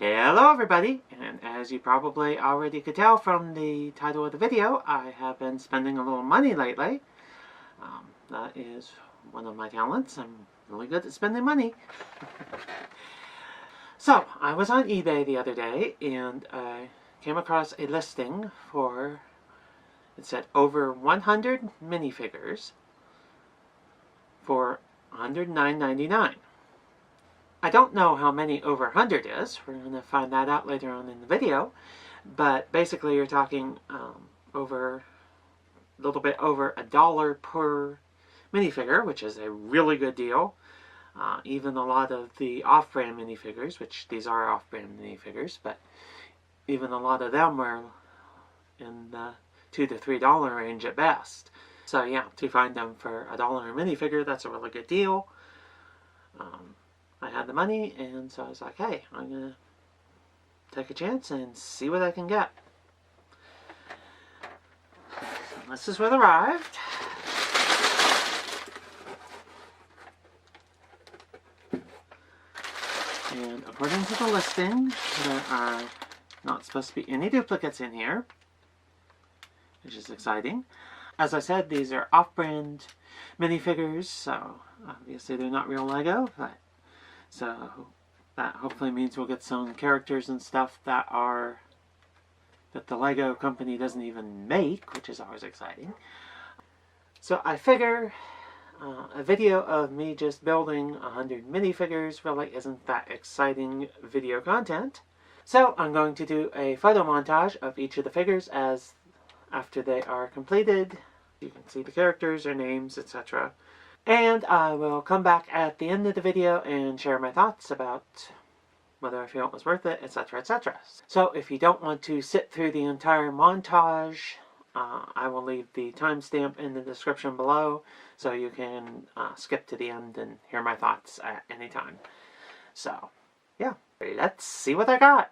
Hello everybody, and as you probably already could tell from the title of the video, I have been spending a little money lately. That is one of my talents. I'm really good at spending money. So, I was on eBay the other day and I came across a listing for, it said over 100 minifigures for $109.99. I don't know how many over 100 is. We're going to find that out later on in the video. But basically you're talking over a little bit over $1 per minifigure, which is a really good deal. Even a lot of the off-brand minifigures, which these are off-brand minifigures, but even a lot of them were in the $2 to $3 range at best. So yeah, to find them for $1 a minifigure, that's a really good deal. I had the money, and so I was like, hey, I'm going to take a chance and see what I can get. This is what arrived. And according to the listing, there are not supposed to be any duplicates in here, which is exciting. As I said, these are off-brand minifigures, so obviously they're not real Lego, but so that hopefully means we'll get some characters and stuff that the Lego company doesn't even make, which is always exciting. So I figure a video of me just building 100 minifigures really isn't that exciting video content. So I'm going to do a photo montage of each of the figures after they are completed. You can see the characters, their names, etc. And I will come back at the end of the video and share my thoughts about whether I feel it was worth it, etc., etc. So if you don't want to sit through the entire montage, I will leave the timestamp in the description below, so you can skip to the end and hear my thoughts at any time. So, yeah, let's see what I got.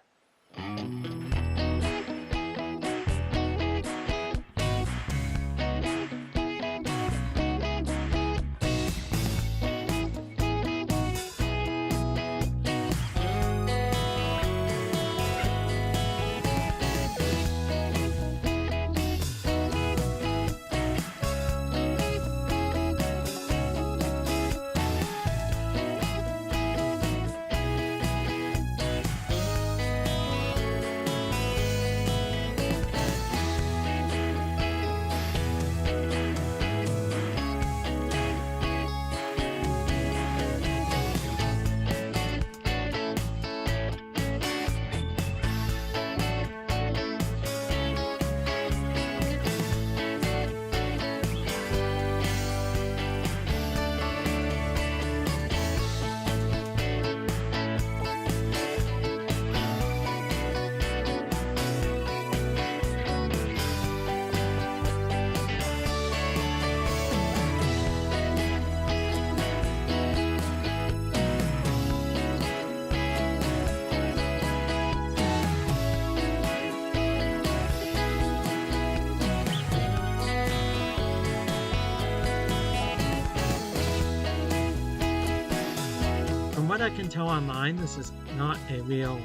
From what I can tell online, this is not a real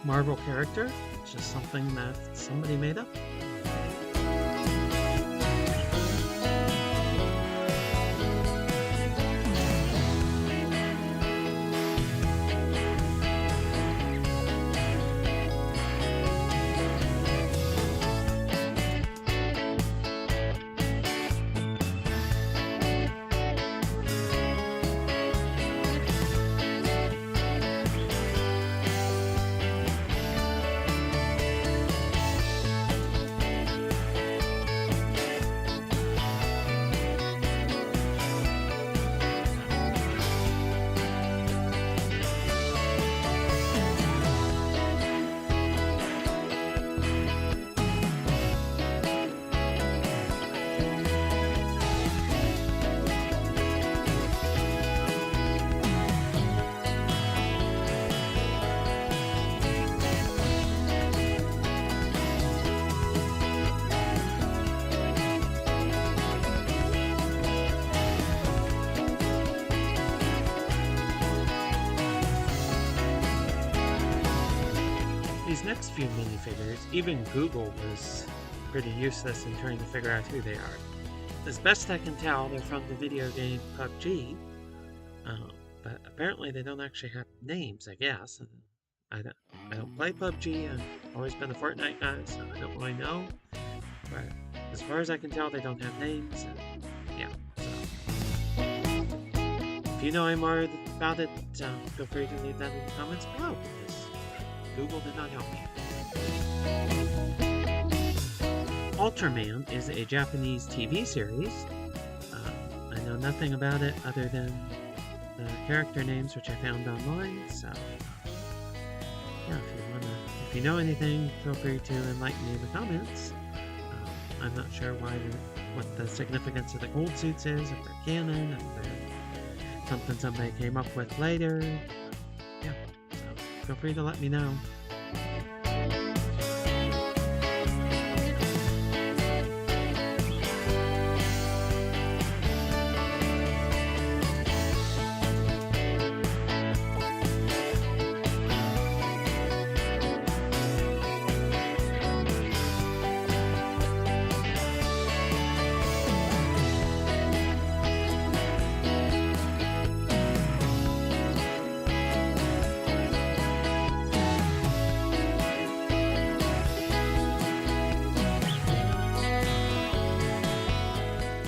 Marvel character. It's just something that somebody made up. these next few minifigures, even Google was pretty useless in trying to figure out who they are. As best I can tell, they're from the video game PUBG, but apparently they don't actually have names, I guess. I don't play PUBG. I've always been a Fortnite guy, so I don't really know. But as far as I can tell, they don't have names. And yeah. So if you know any more about it, feel free to leave that in the comments below, because Google did not help me. Ultraman is a Japanese TV series. I know nothing about it other than the character names, which I found online. So yeah, if you know anything, feel free to enlighten me in the comments. I'm not sure what the significance of the gold suits is, if they're canon, if they're something somebody came up with later. Yeah, so feel free to let me know.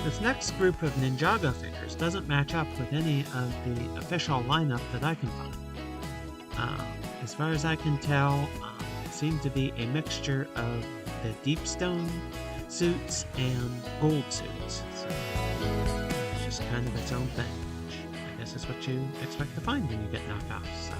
This next group of Ninjago figures doesn't match up with any of the official lineup that I can find. As far as I can tell, it seemed to be a mixture of the Deep Stone suits and gold suits. So it's just kind of its own thing, which I guess is what you expect to find when you get knockoffs. So.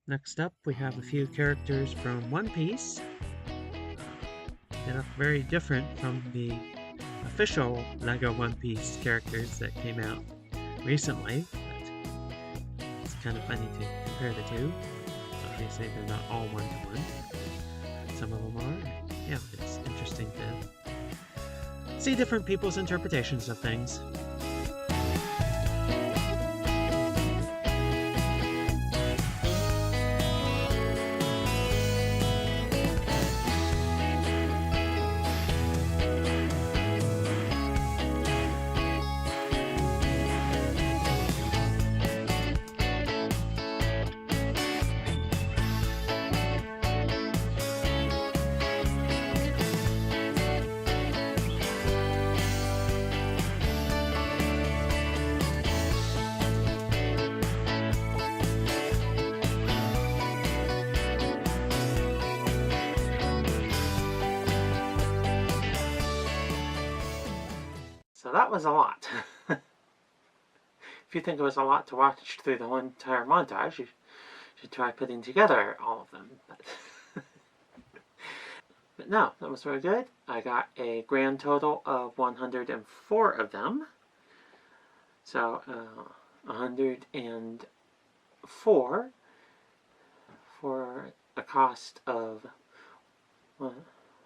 Next up, we have a few characters from One Piece. They look very different from the official LEGO One Piece characters that came out recently, but it's kind of funny to compare the two. Obviously, they're not all one-to-one. Some of them are. Yeah, it's interesting to see different people's interpretations of things. So that was a lot. If you think it was a lot to watch through the whole entire montage, you should try putting together all of them. But no, that was very good. I got a grand total of 104 of them. So 104 for a cost of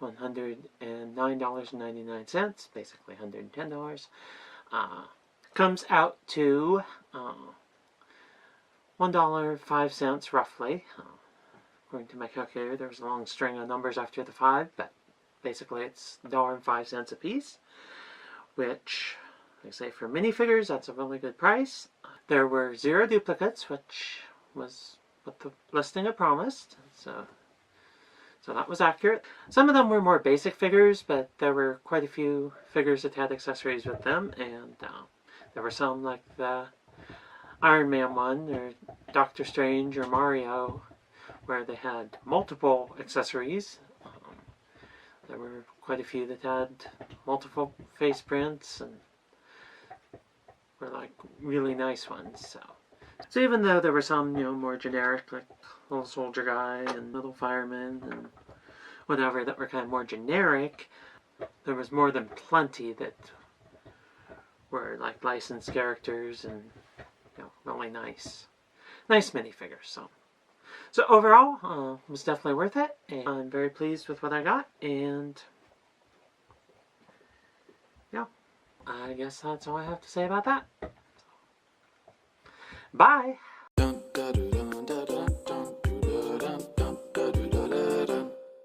$109.99, basically $110. Comes out to $1.05 roughly according to my calculator, there was a long string of numbers after the 5, but basically it's $1.05 a piece, which, like I say, for minifigures, that's a really good price. There were 0 duplicates, which was what the listing had promised, so that was accurate. Some of them were more basic figures, but there were quite a few figures that had accessories with them, and there were some like the Iron Man one, or Doctor Strange, or Mario, where they had multiple accessories. There were quite a few that had multiple face prints and were like really nice ones. So even though there were some, more generic, like Little Soldier Guy and Little Fireman and whatever, that were kind of more generic, there was more than plenty that were like licensed characters and really nice minifigures. So overall, it was definitely worth it, and I'm very pleased with what I got, and yeah, I guess that's all I have to say about that. Bye!